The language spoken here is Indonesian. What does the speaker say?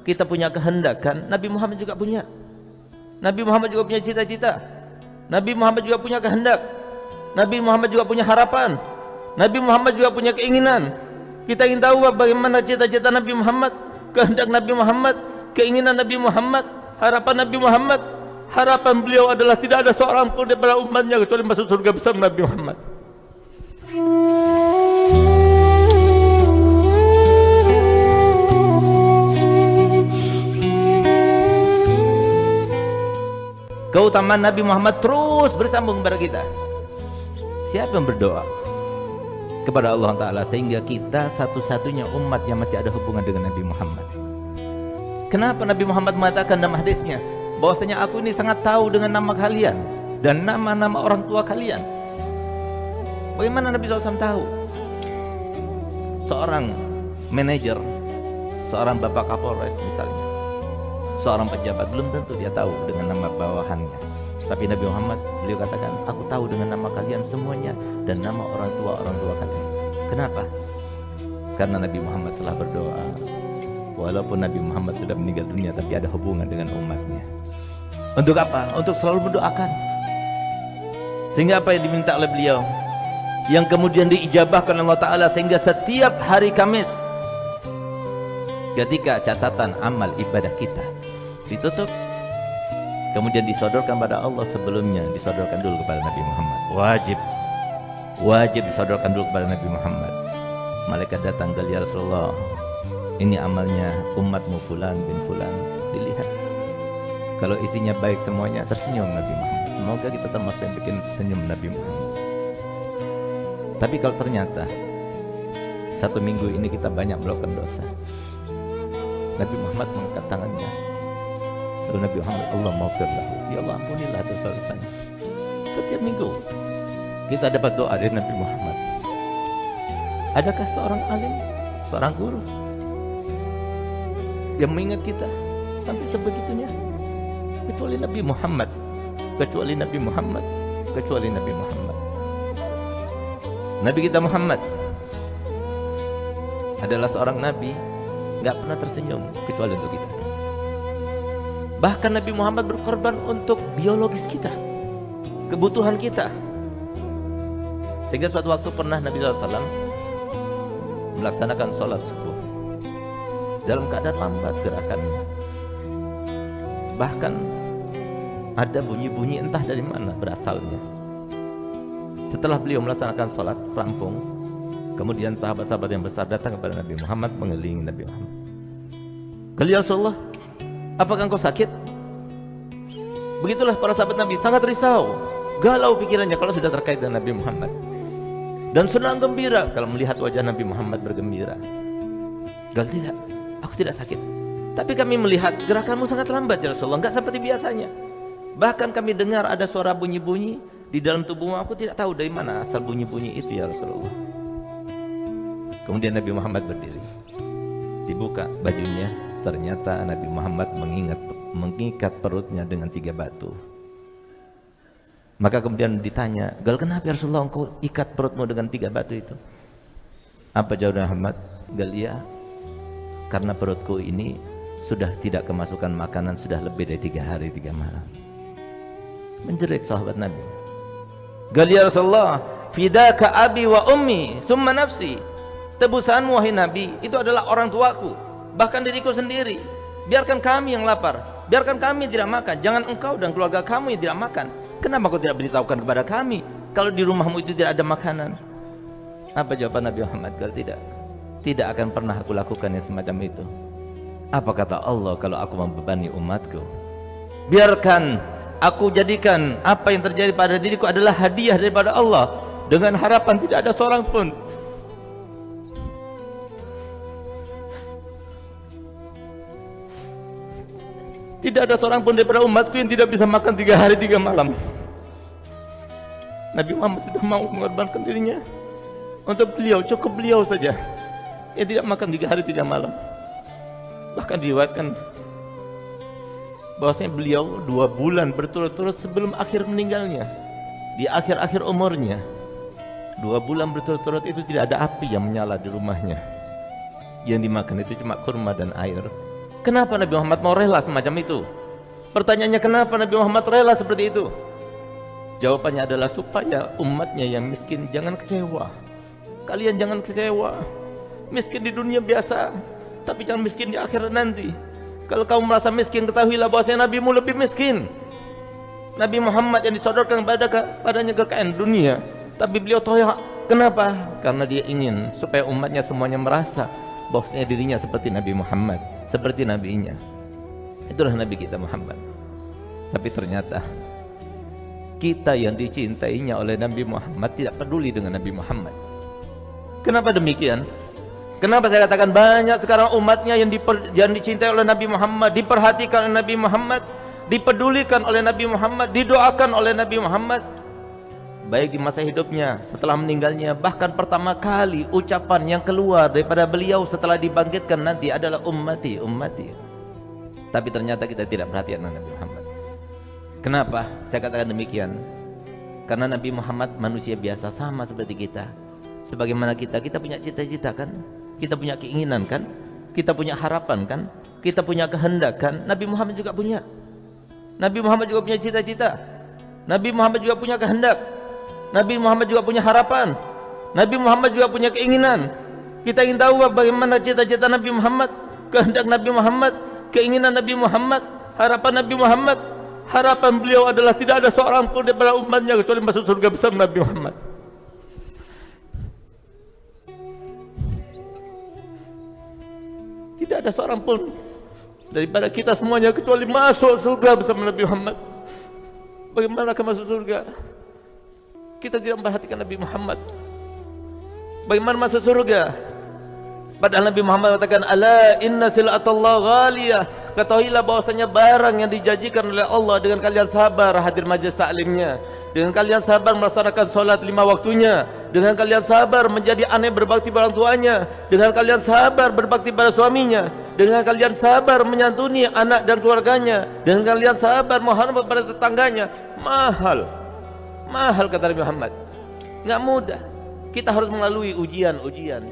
kita punya kehendak kan? Nabi Muhammad juga punya. Nabi Muhammad juga punya cita-cita. Nabi Muhammad juga punya kehendak. Nabi Muhammad juga punya harapan. Nabi Muhammad juga punya keinginan. Kita ingin tahu bagaimana cita-cita Nabi Muhammad, kehendak Nabi Muhammad, keinginan Nabi Muhammad, harapan Nabi Muhammad. Harapan beliau adalah tidak ada seorang pun daripada umatnya kecuali masuk surga bersama Nabi Muhammad. Keutamaan Nabi Muhammad terus bersambung kepada kita. Siapa yang berdoa kepada Allah Ta'ala sehingga kita satu-satunya umat yang masih ada hubungan dengan Nabi Muhammad? Kenapa Nabi Muhammad mengatakan dalam hadisnya bahwasanya aku ini sangat tahu dengan nama kalian dan nama-nama orang tua kalian? Bagaimana Nabi SAW tahu? Seorang manajer, seorang bapak Kapolres misalnya, seorang pejabat belum tentu dia tahu dengan nama bawahannya. Tapi Nabi Muhammad, beliau katakan, aku tahu dengan nama kalian semuanya dan nama orang tua kalian. Kenapa? Karena Nabi Muhammad telah berdoa. Walaupun Nabi Muhammad sudah meninggal dunia, tapi ada hubungan dengan umatnya. Untuk apa? Untuk selalu mendoakan. Sehingga apa yang diminta oleh beliau, yang kemudian diijabahkan oleh Allah Ta'ala, sehingga setiap hari Kamis ketika catatan amal ibadah kita ditutup, kemudian disodorkan pada Allah, sebelumnya disodorkan dulu kepada Nabi Muhammad. Wajib disodorkan dulu kepada Nabi Muhammad. Malaikat datang, ya Rasulullah, ini amalnya umatmu fulan bin fulan, dilihat. Kalau isinya baik semuanya, tersenyum Nabi Muhammad. Semoga kita termasuk yang bikin senyum Nabi Muhammad. Tapi kalau ternyata satu minggu ini kita banyak melakukan dosa, Nabi Muhammad mengangkat tangannya, lalu Nabi Muhammad, Allah maghfirlahu, ya Allah ampunilah dosa-dosanya. Setiap minggu kita dapat doa dari Nabi Muhammad. Adakah seorang alim, seorang guru yang mengingat kita sampai sebegitunya? Kecuali Nabi Muhammad, kecuali Nabi Muhammad, kecuali Nabi Muhammad. Nabi kita Muhammad adalah seorang nabi, nggak pernah tersenyum kecuali untuk kita. Bahkan Nabi Muhammad berkorban untuk biologis kita, kebutuhan kita. Sehingga suatu waktu pernah Nabi SAW melaksanakan sholat subuh dalam keadaan lambat gerakannya. Bahkan ada bunyi-bunyi entah dari mana berasalnya. Setelah beliau melaksanakan sholat rampung, kemudian sahabat-sahabat yang besar datang kepada Nabi Muhammad, mengelilingi Nabi Muhammad. Ya Rasulullah, apakah engkau sakit? Begitulah para sahabat Nabi, sangat risau, galau pikirannya kalau sudah terkait dengan Nabi Muhammad, dan senang gembira kalau melihat wajah Nabi Muhammad bergembira. Tidak, aku tidak sakit, tapi kami melihat gerakanmu sangat lambat ya Rasulullah, enggak seperti biasanya. Bahkan kami dengar ada suara bunyi-bunyi di dalam tubuhmu, aku tidak tahu dari mana asal bunyi-bunyi itu ya Rasulullah. Kemudian Nabi Muhammad berdiri, dibuka bajunya, ternyata Nabi Muhammad mengikat perutnya dengan 3 batu. Maka kemudian ditanya, kenapa ya Rasulullah engkau ikat perutmu dengan 3 batu itu? Apa jawab Muhammad? Ya, karena perutku ini sudah tidak kemasukan makanan sudah lebih dari 3 hari 3 malam. Menjerit sahabat Nabi. Ya Rasulullah, fidaka abi wa ummi summa nafsi. Tebusanmu wahai Nabi, itu adalah orang tuaku, bahkan diriku sendiri. Biarkan kami yang lapar, biarkan kami tidak makan, jangan engkau dan keluarga kamu yang tidak makan. Kenapa kau tidak beritahukan kepada kami kalau di rumahmu itu tidak ada makanan? Apa jawaban Nabi Muhammad? Tidak akan pernah aku lakukan yang semacam itu. Apa kata Allah kalau aku membebani umatku? Biarkan aku jadikan apa yang terjadi pada diriku adalah hadiah daripada Allah, dengan harapan tidak ada seorang pun daripada umatku yang tidak bisa makan 3 hari 3 malam. Nabi Muhammad sudah mau mengorbankan dirinya untuk beliau, cukup beliau saja yang tidak makan 3 hari 3 malam. Bahkan diriwayatkan bahwasanya beliau 2 bulan berturut-turut sebelum akhir meninggalnya, di akhir-akhir umurnya, 2 bulan berturut-turut itu tidak ada api yang menyala di rumahnya. Yang dimakan itu cuma kurma dan air. Kenapa Nabi Muhammad mau rela semacam itu? Pertanyaannya, kenapa Nabi Muhammad rela seperti itu? Jawabannya adalah supaya umatnya yang miskin jangan kecewa. Kalian jangan kecewa. Miskin di dunia biasa, tapi jangan miskin di akhirat nanti. Kalau kamu merasa miskin, ketahuilah bahwasanya nabimu lebih miskin. Nabi Muhammad yang disodorkan padanya kekayaan dunia, tapi beliau tahu kenapa? Karena dia ingin supaya umatnya semuanya merasa bahwasanya dirinya seperti Nabi Muhammad, seperti nabinya. Itulah Nabi kita Muhammad. Tapi ternyata kita yang dicintainya oleh Nabi Muhammad tidak peduli dengan Nabi Muhammad. Kenapa demikian? Kenapa saya katakan banyak sekarang umatnya yang dicintai oleh Nabi Muhammad, diperhatikan oleh Nabi Muhammad, dipedulikan oleh Nabi Muhammad, didoakan oleh Nabi Muhammad, baik di masa hidupnya, setelah meninggalnya. Bahkan pertama kali ucapan yang keluar daripada beliau setelah dibangkitkan nanti adalah ummati, ummati. Tapi ternyata kita tidak perhatian dengan Nabi Muhammad. Kenapa saya katakan demikian? Karena Nabi Muhammad manusia biasa sama seperti kita. Sebagaimana kita punya cita-cita kan? Kita punya keinginan kan? Kita punya harapan kan? Kita punya kehendak kan? Nabi Muhammad juga punya. Nabi Muhammad juga punya cita-cita. Nabi Muhammad juga punya kehendak. Nabi Muhammad juga punya harapan. Nabi Muhammad juga punya keinginan. Kita ingin tahu bagaimana cita-cita Nabi Muhammad, kehendak Nabi Muhammad, keinginan Nabi Muhammad, harapan Nabi Muhammad. Harapan beliau adalah tidak ada seorang pun daripada umatnya kecuali masuk surga bersama Nabi Muhammad. Tidak ada seorang pun daripada kita semuanya kecuali masuk surga bersama Nabi Muhammad. Bagaimana akan masuk surga? Kita tidak memperhatikan Nabi Muhammad. Bagaimana masuk surga? Padahal Nabi Muhammad katakan, ala inna sil'atallah ghaliyah. Ketahuilah bahwasanya barang yang dijanjikan oleh Allah dengan kalian sabar hadir majlis taklimnya, dengan kalian sabar melaksanakan solat 5 waktunya, dengan kalian sabar menjadi anak berbakti pada orang tuanya, dengan kalian sabar berbakti pada suaminya, dengan kalian sabar menyantuni anak dan keluarganya, dengan kalian sabar menghormati pada tetangganya. Mahal kata Nabi Muhammad, nggak mudah. Kita harus melalui ujian-ujian.